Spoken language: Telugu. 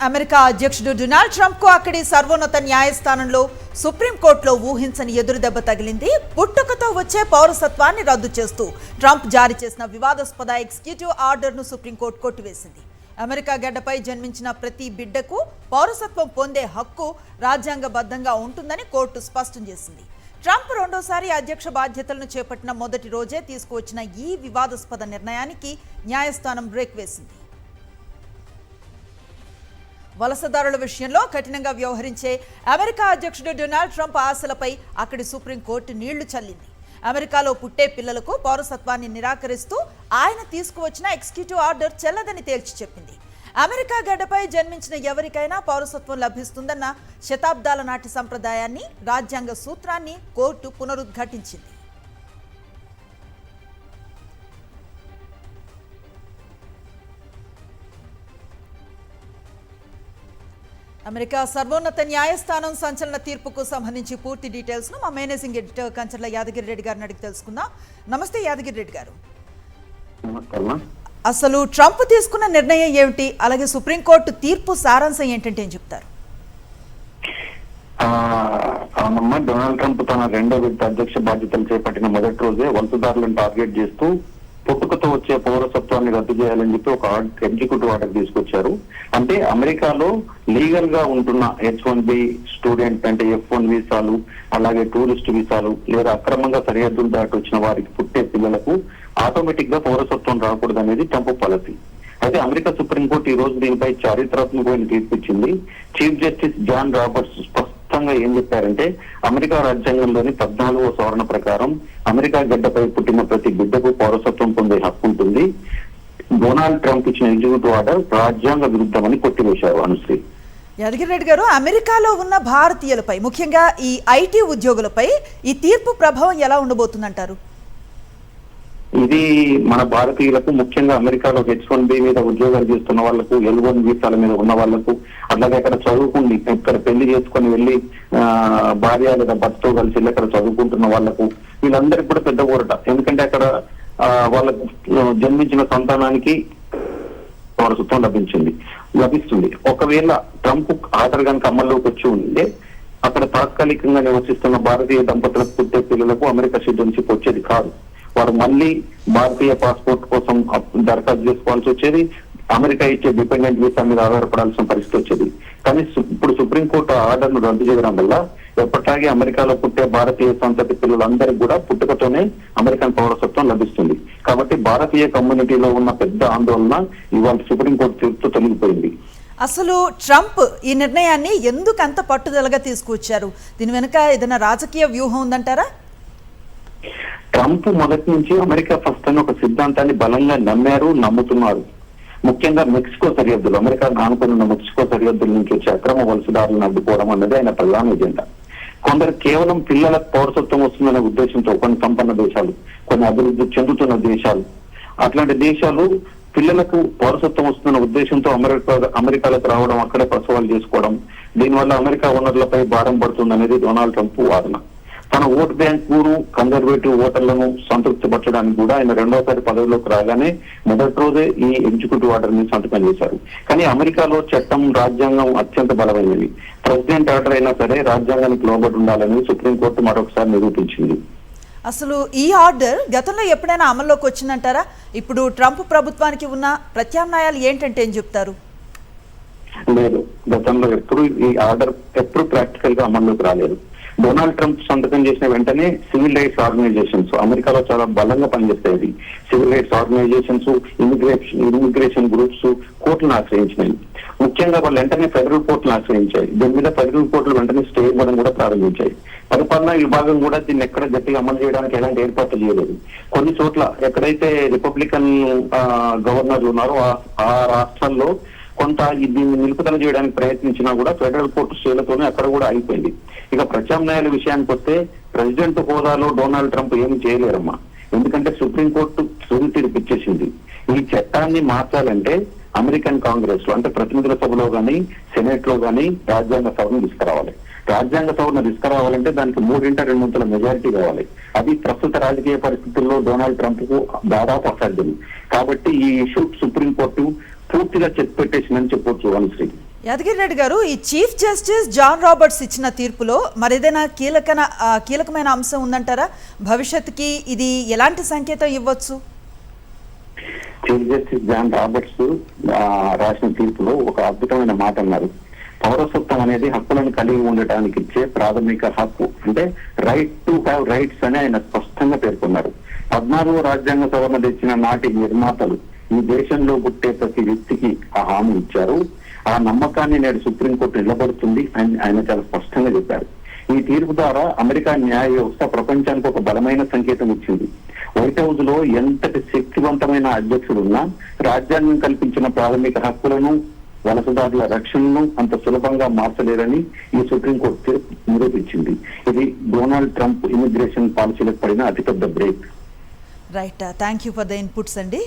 అమెరికా అధ్యక్షుడు డొనాల్డ్ ట్రంప్ కు అక్కడి సర్వోన్నత న్యాయస్థానంలో సుప్రీంకోర్టులో ఊహించని ఎదురుదెబ్బ తగిలింది. పుట్టుకతో వచ్చే పౌరసత్వాన్ని రద్దు చేస్తూ ట్రంప్ జారీ చేసిన వివాదాస్పద ఎగ్జిక్యూటివ్ ఆర్డర్ను సుప్రీంకోర్టు కొట్టివేసింది. అమెరికా గడ్డపై జన్మించిన ప్రతి బిడ్డకు పౌరసత్వం పొందే హక్కు రాజ్యాంగబద్ధంగా ఉంటుందని కోర్టు స్పష్టం చేసింది. ట్రంప్ రెండోసారి అధ్యక్ష బాధ్యతలను చేపట్టిన మొదటి రోజే తీసుకువచ్చిన ఈ వివాదాస్పద నిర్ణయానికి న్యాయస్థానం బ్రేక్ వేసింది. వలసదారుల విషయంలో కఠినంగా వ్యవహరించే అమెరికా అధ్యక్షుడు డొనాల్డ్ ట్రంప్ ఆశలపై అక్కడి సుప్రీంకోర్టు నీళ్లు చల్లింది. అమెరికాలో పుట్టే పిల్లలకు పౌరసత్వాన్ని నిరాకరిస్తూ ఆయన తీసుకువచ్చిన ఎగ్జిక్యూటివ్ ఆర్డర్ చెల్లదని తేల్చి చెప్పింది. అమెరికా గడ్డపై జన్మించిన ఎవరికైనా పౌరసత్వం లభిస్తుందన్న శతాబ్దాల నాటి సంప్రదాయాన్ని, రాజ్యాంగ సూత్రాన్ని కోర్టు పునరుద్ఘాటించింది. అమెరికా సర్వోన్నత న్యాయస్థానం సంచలన తీర్పుకు సంబంధించి పూర్తి డీటెయిల్స్ ను మా మేనేజింగ్ ఎడిటర్ కంచర్ల యాదగిరి రెడ్డి గారిని అడిగి తెలుసుకుందాం. నమస్తే యాదగిరి రెడ్డి గారు. అసలు ట్రంప్ తీసుకున్న నిర్ణయం ఏమిటి, అలాగే సుప్రీంకోర్టు తీర్పు సారాంశం ఏంటంటే ఏం చెప్తారు? డొనాల్డ్ ట్రంప్ తన రెండో విడత అధ్యక్ష బాధ్యతలు చేపట్టిన మొదటి రోజే వలసదారులను టార్గెట్ చేస్తూ పుట్టుకతో వచ్చే పౌరసత్వాన్ని రద్దు చేయాలని చెప్పి ఒక ఎగ్జిక్యూటివ్ ఆర్డర్ తీసుకొచ్చారు. అంటే అమెరికాలో లీగల్ గా ఉంటున్న H-1B స్టూడెంట్ అంటే F-1 వీసాలు, అలాగే టూరిస్ట్ వీసాలు లేదా అక్రమంగా సరిహద్దులు దాటి వచ్చిన వారికి పుట్టే పిల్లలకు ఆటోమేటిక్ గా పౌరసత్వం రాకూడదు అనేది ట్రంప్ పాలసీ. అయితే అమెరికా సుప్రీంకోర్టు ఈ రోజు దీనిపై చారిత్రాత్మకమైన తీర్పు ఇచ్చింది. చీఫ్ జస్టిస్ జాన్ రాబర్ట్స్ స్పష్టంగా ఏం చెప్పారంటే, అమెరికా రాజ్యాంగంలోని 14వ సవరణ ప్రకారం అమెరికా గడ్డపై పుట్టిన ప్రతి బిడ్డకు పౌరసత్వం పొందే హక్కు ఉంటుంది. డొనాల్డ్ ట్రంప్ ఇచ్చిన ఎగ్జిక్యూటివ్ ఆర్డర్ రాజ్యాంగ విరుద్ధమని కొట్టివేశారు. అనుశ్రీ యాదగిరి రెడ్డి గారు, అమెరికాలో ఉన్న భారతీయులపై, ముఖ్యంగా ఈ ఐటీ ఉద్యోగులపై ఈ తీర్పు ప్రభావం ఎలా ఉండబోతుందంటారు? ఇది మన భారతీయులకు, ముఖ్యంగా అమెరికాలో H-1B మీద ఉద్యోగాలు చేస్తున్న వాళ్లకు, L-1 వీసాల మీద ఉన్న వాళ్లకు, అట్లాగే అక్కడ చదువుకుని ఇక్కడ పెళ్లి చేసుకుని వెళ్లి భార్య లేదా భర్తతో కలిసి అక్కడ చదువుకుంటున్న వాళ్లకు, వీళ్ళందరికీ కూడా పెద్ద ఊరట. ఎందుకంటే అక్కడ వాళ్ళకు జన్మించిన సంతానానికి పౌరసత్వం లభిస్తుంది. ఒకవేళ ట్రంప్ ఆర్డర్ కనుక అమల్లోకి వచ్చి ఉంటే అక్కడ తాత్కాలికంగా నివసిస్తున్న భారతీయ దంపతులకు పుట్టే పిల్లలకు అమెరికా సిటిజన్షిప్ వచ్చేది కాదు. వారు మళ్ళీ భారతీయ పాస్పోర్ట్ కోసం దరఖాస్తు చేసుకోవాల్సి వచ్చేది. అమెరికా ఇచ్చే డిపెండెంట్ వీసా మీద ఆధారపడాల్సిన పరిస్థితి వచ్చేది. కానీ ఇప్పుడు సుప్రీంకోర్టు ఆర్డర్ ను రద్దు చేయడం వల్ల ఎప్పటిలాగే అమెరికాలో పుట్టే భారతీయ సంతతి పిల్లలందరికీ కూడా పుట్టుకతోనే అమెరికన్ పౌరసత్వం లభిస్తుంది. కాబట్టి భారతీయ కమ్యూనిటీలో ఉన్న పెద్ద ఆందోళన ఇవాళ సుప్రీంకోర్టు తీర్పుతో తొలగిపోయింది. అసలు ట్రంప్ ఈ నిర్ణయాన్ని ఎందుకు అంత పట్టుదలగా తీసుకువచ్చారు? దీని వెనుక ఏదైనా రాజకీయ వ్యూహం ఉందంటారా? ట్రంప్ మొదటి నుంచి అమెరికా ఫస్ట్ అని ఒక సిద్ధాంతాన్ని బలంగా నమ్ముతున్నారు. ముఖ్యంగా మెక్సికో సరిహద్దులు, అమెరికా ఆనుకుని ఉన్న మెక్సికో సరిహద్దుల నుంచి వచ్చే అక్రమ వలసదారులను అడ్డుకోవడం అన్నది ఆయన ప్రధాన ఎజెండా. కొందరు కేవలం పిల్లలకు పౌరసత్వం వస్తుందనే ఉద్దేశంతో కొన్ని సంపన్న దేశాలు, కొన్ని అభివృద్ధి చెందుతున్న దేశాలు, అట్లాంటి దేశాలు పిల్లలకు పౌరసత్వం వస్తున్న ఉద్దేశంతో అమెరికాలకు రావడం, అక్కడే ప్రసవాలు చేసుకోవడం, దీనివల్ల అమెరికా వనరులపై భారం పడుతుంది అనేది డొనాల్డ్ ట్రంప్ వాదన. తన ఓట్ బ్యాంకును, కన్జర్వేటివ్ ఓటర్లను సంతృప్తి పరచడానికి కూడా ఆయన రెండోసారి పదవిలోకి రాగానే మొదటి రోజే ఈ ఎగ్జిక్యూటివ్ ఆర్డర్ ని సంతకం చేశారు. కానీ అమెరికాలో చట్టం, రాజ్యాంగం అత్యంత బలమైనవి. ప్రెసిడెంట్ ఆర్డర్ అయినా సరే రాజ్యాంగానికి లోబడి ఉండాలని సుప్రీంకోర్టు మరొకసారి నిరూపించింది. అసలు ఈ ఆర్డర్ గతంలో ఎప్పుడైనా అమల్లోకి వచ్చిందంటారా? ఇప్పుడు ట్రంప్ ప్రభుత్వానికి ఉన్న ప్రత్యామ్నాయాలు ఏంటంటే ఏం చెప్తారు? లేదు, గతంలో ఈ ఆర్డర్ ఎప్పుడు ప్రాక్టికల్ గా అమల్లోకి రాలేదు. డొనాల్డ్ ట్రంప్ సంతకం చేసిన వెంటనే సివిల్ రైట్స్ ఆర్గనైజేషన్స్, అమెరికాలో చాలా బలంగా పనిచేస్తాయి civil rights organizations, immigration groups కోర్టును ఆశ్రయించినాయి. ముఖ్యంగా వాళ్ళు వెంటనే ఫెడరల్ కోర్టును ఆశ్రయించాయి. దీని మీద ఫెడరల్ కోర్టులు వెంటనే స్టే ఇవ్వడం కూడా ప్రారంభించాయి. పరిపాలనా విభాగం కూడా దీన్ని ఎక్కడ గట్టిగా అమలు చేయడానికి ఎలాంటి ఏర్పాట్లు చేయలేదు. కొన్ని చోట్ల ఎక్కడైతే రిపబ్లికన్ గవర్నర్లు ఉన్నారో ఆ రాష్ట్రాల్లో కొంత దీన్ని నిలుపుదల చేయడానికి ప్రయత్నించినా కూడా ఫెడరల్ కోర్టు స్టేలతోనే అక్కడ కూడా అయిపోయింది. ఇక ప్రత్యామ్నాయాల విషయానికి వస్తే ప్రెసిడెంట్ హోదాలో డొనాల్డ్ ట్రంప్ ఏమి చేయలేరమ్మా. ఎందుకంటే సుప్రీంకోర్టు తుది తీర్పు ఇచ్చేసింది. ఈ చట్టాన్ని మార్చాలంటే అమెరికన్ కాంగ్రెస్ లో, అంటే ప్రతినిధుల సభలో గానీ సెనెట్ లో గానీ రాజ్యాంగ సభను తీసుకురావాలి. రాజ్యాంగ సభను తీసుకురావాలంటే దానికి 3/2 మెజారిటీ కావాలి. అది ప్రస్తుత రాజకీయ పరిస్థితుల్లో డొనాల్డ్ ట్రంప్ కు దాదాపు అసాధ్యం. కాబట్టి ఈ ఇష్యూ సుప్రీంకోర్టు పూర్తిగా చెక్ పెట్టేసిందని చెప్పొచ్చు అనుశ్రీ. యాదగిరి రెడ్డి గారు, ఈ చీఫ్ జస్టిస్ జాన్ రాబర్ట్స్ ఇచ్చిన తీర్పులో మరేదైనా కీలకమైన అంశం ఉందంటారా? భవిష్యత్తుకి ఇది ఎలాంటి సంకేతం ఇవ్వచ్చు? చీఫ్ జస్టిస్ జాన్ రాబర్ట్స్ రాసిన తీర్పులో ఒక అద్భుతమైన మాట అన్నారు. పౌరసత్వం అనేది హక్కులను కలిగి ఉండటానికి ఇచ్చే ప్రాథమిక హక్కు, అంటే రైట్ టు హ్యావ్ రైట్స్ అని ఆయన స్పష్టంగా పేర్కొన్నారు. 14వ రాజ్యాంగ సవరణ తెచ్చిన నాటి నిర్మాతలు ఈ దేశంలో పుట్టే ప్రతి వ్యక్తికి ఆ హామీ ఇచ్చారు. ఆ నమ్మకాన్ని నేడు సుప్రీంకోర్టు నిలబడుతుంది అని ఆయన చాలా స్పష్టంగా చెప్పారు. ఈ తీర్పు ద్వారా అమెరికా న్యాయ వ్యవస్థ ప్రపంచానికి ఒక బలమైన సంకేతం ఇచ్చింది. వైట్ హౌస్ లో ఎంతటి శక్తివంతమైన అధ్యక్షుడున్నా రాజ్యాంగం కల్పించిన ప్రాథమిక హక్కులను, వలసదారుల రక్షణను అంత సులభంగా మార్చలేరని ఈ సుప్రీంకోర్టు తీర్పు నిరూపించింది. ఇది డొనాల్డ్ ట్రంప్ ఇమిగ్రేషన్ పాలసీలకు పడిన అతిపెద్ద break. Right, thank you for the inputs అండి.